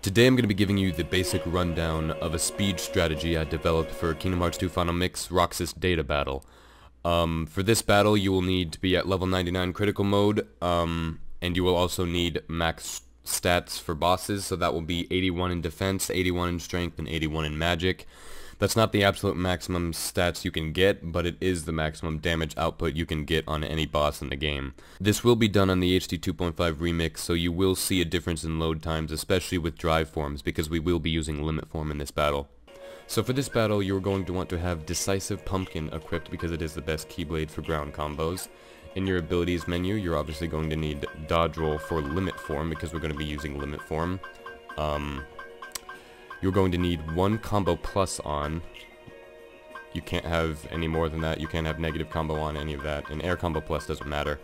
Today I'm going to be giving you the basic rundown of a speed strategy I developed for Kingdom Hearts 2 Final Mix Roxas Data Battle. For this battle you will need to be at level 99 critical mode, and you will also need max stats for bosses, so that will be 81 in defense, 81 in strength, and 81 in magic. That's not the absolute maximum stats you can get, but it is the maximum damage output you can get on any boss in the game. This will be done on the HD 2.5 remix, so you will see a difference in load times, especially with drive forms, because we will be using limit form in this battle. So for this battle, you're going to want to have Decisive Pumpkin equipped because it is the best Keyblade for ground combos. In your abilities menu, you're obviously going to need Dodge Roll for limit form because we're going to be using limit form. You're going to need one combo plus on. You can't have any more than that. You can't have negative combo on, any of that. And air combo plus doesn't matter.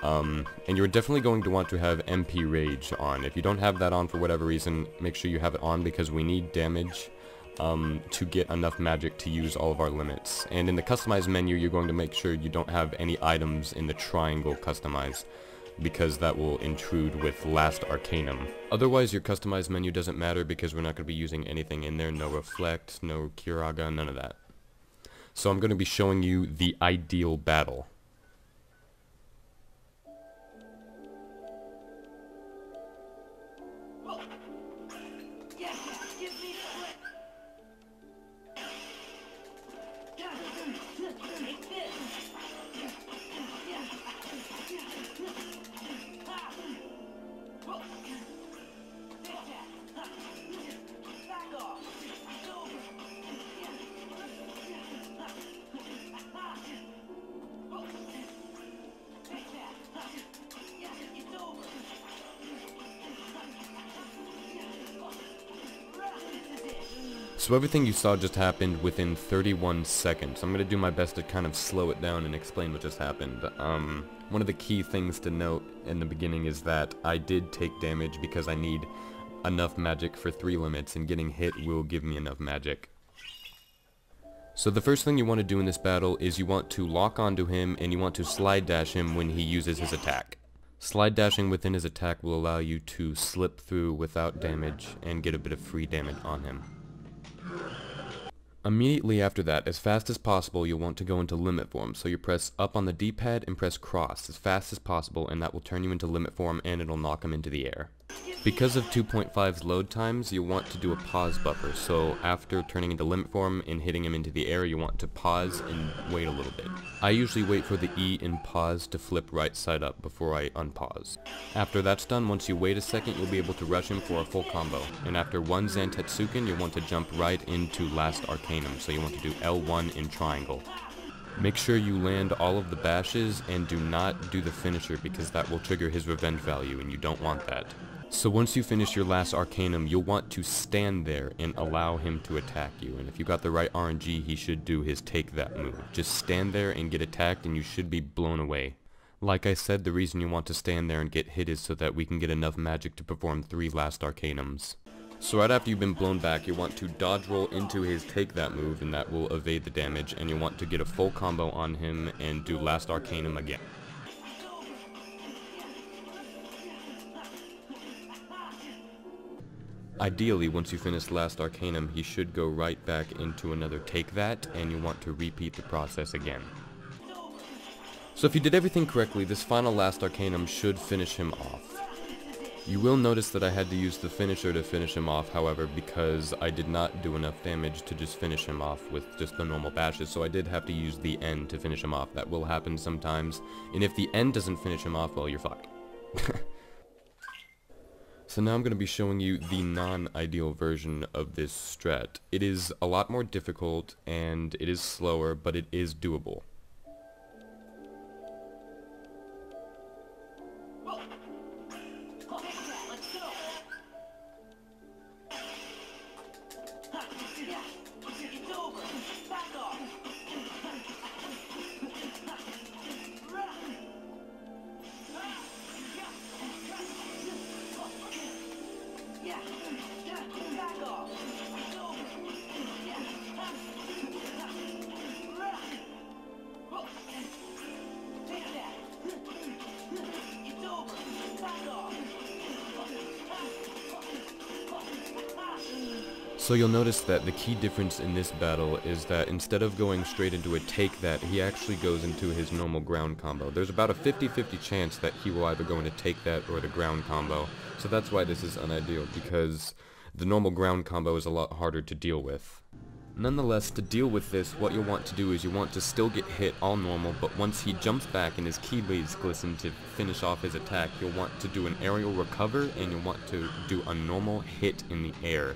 And you're definitely going to want to have MP Rage on. If you don't have that on for whatever reason, make sure you have it on because we need damage to get enough magic to use all of our limits. And in the customize menu, you're going to make sure you don't have any items in the triangle customize, because that will intrude with Last Arcanum. Otherwise, your customized menu doesn't matter because we're not going to be using anything in there. No Reflect, no Kiraga, none of that. So I'm going to be showing you the ideal battle. So everything you saw just happened within 31 seconds. I'm going to do my best to kind of slow it down and explain what just happened. One of the key things to note in the beginning is that I did take damage because I need enough magic for 3 limits, and getting hit will give me enough magic. So the first thing you want to do in this battle is you want to lock onto him and you want to slide dash him when he uses his attack. Slide dashing within his attack will allow you to slip through without damage and get a bit of free damage on him. Immediately after that, as fast as possible, you'll want to go into limit form. So you press up on the D-pad and press cross as fast as possible, and that will turn you into limit form and it'll knock him into the air. Because of 2.5's load times, you'll want to do a pause buffer. So after turning into limit form and hitting him into the air, you want to pause and wait a little bit. I usually wait for the E in pause to flip right side up before I unpause. After that's done, once you wait a second, you'll be able to rush him for a full combo. And after one Zantetsuken, you'll want to jump right into Last Arcanum. So you want to do L1 in triangle. Make sure you land all of the bashes and do not do the finisher because that will trigger his revenge value and you don't want that. So once you finish your Last Arcanum, you'll want to stand there and allow him to attack you. And if you got the right RNG, he should do his take that move. Just stand there and get attacked and you should be blown away. Like I said, the reason you want to stand there and get hit is so that we can get enough magic to perform 3 Last Arcanums. So right after you've been blown back, you want to dodge roll into his take that move and that will evade the damage, and you want to get a full combo on him and do Last Arcanum again. Ideally, once you finish Last Arcanum, he should go right back into another Take That, and you want to repeat the process again. So if you did everything correctly, this final Last Arcanum should finish him off. You will notice that I had to use the finisher to finish him off, however, because I did not do enough damage to just finish him off with just the normal bashes, so I did have to use the end to finish him off. That will happen sometimes, and if the end doesn't finish him off, well, you're fucked. So now I'm going to be showing you the non-ideal version of this strat. It is a lot more difficult and it is slower, but it is doable. So you'll notice that the key difference in this battle is that instead of going straight into a take that, he actually goes into his normal ground combo. There's about a 50-50 chance that he will either go into take that or the ground combo. So that's why this is unideal, because the normal ground combo is a lot harder to deal with. Nonetheless, to deal with this, what you'll want to do is you want to still get hit all normal, but once he jumps back and his keyblades glisten to finish off his attack, you'll want to do an aerial recover, and you'll want to do a normal hit in the air.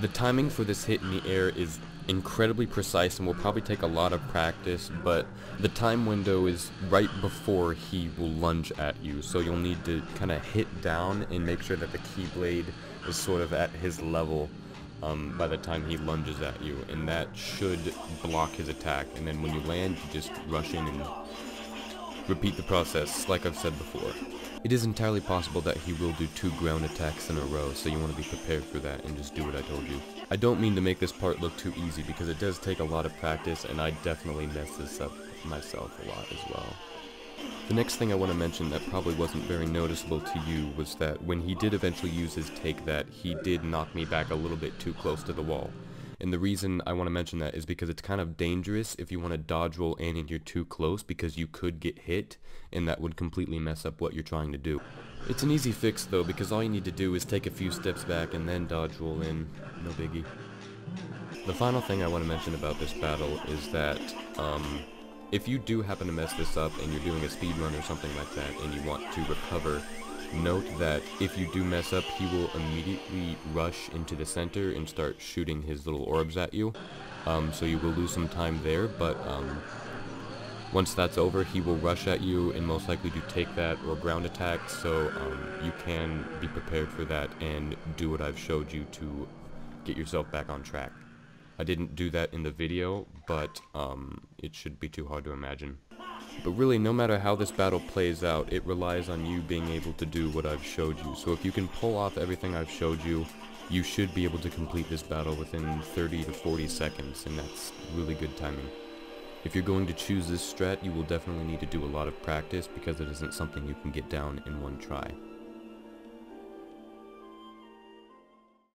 The timing for this hit in the air is incredibly precise and will probably take a lot of practice, but the time window is right before he will lunge at you, so you'll need to kind of hit down and make sure that the keyblade is sort of at his level by the time he lunges at you, and that should block his attack. And then when you land, you just rush in and repeat the process like I've said before. It is entirely possible that he will do 2 ground attacks in a row, so you want to be prepared for that and just do what I told you. I don't mean to make this part look too easy, because it does take a lot of practice, and I definitely mess this up myself a lot as well. The next thing I want to mention that probably wasn't very noticeable to you was that when he did eventually use his take that, he did knock me back a little bit too close to the wall. And the reason I want to mention that is because it's kind of dangerous if you want to dodge roll and you're too close, because you could get hit and that would completely mess up what you're trying to do. It's an easy fix though, because all you need to do is take a few steps back and then dodge roll in, no biggie. The final thing I want to mention about this battle is that if you do happen to mess this up and you're doing a speedrun or something like that and you want to recover, note that if you do mess up, he will immediately rush into the center and start shooting his little orbs at you. So you will lose some time there, but once that's over, he will rush at you and most likely do take that or ground attack, so you can be prepared for that and do what I've showed you to get yourself back on track. I didn't do that in the video, but it shouldn't be too hard to imagine. But really, no matter how this battle plays out, it relies on you being able to do what I've showed you. So if you can pull off everything I've showed you, you should be able to complete this battle within 30 to 40 seconds, and that's really good timing. If you're going to choose this strat, you will definitely need to do a lot of practice, because it isn't something you can get down in one try.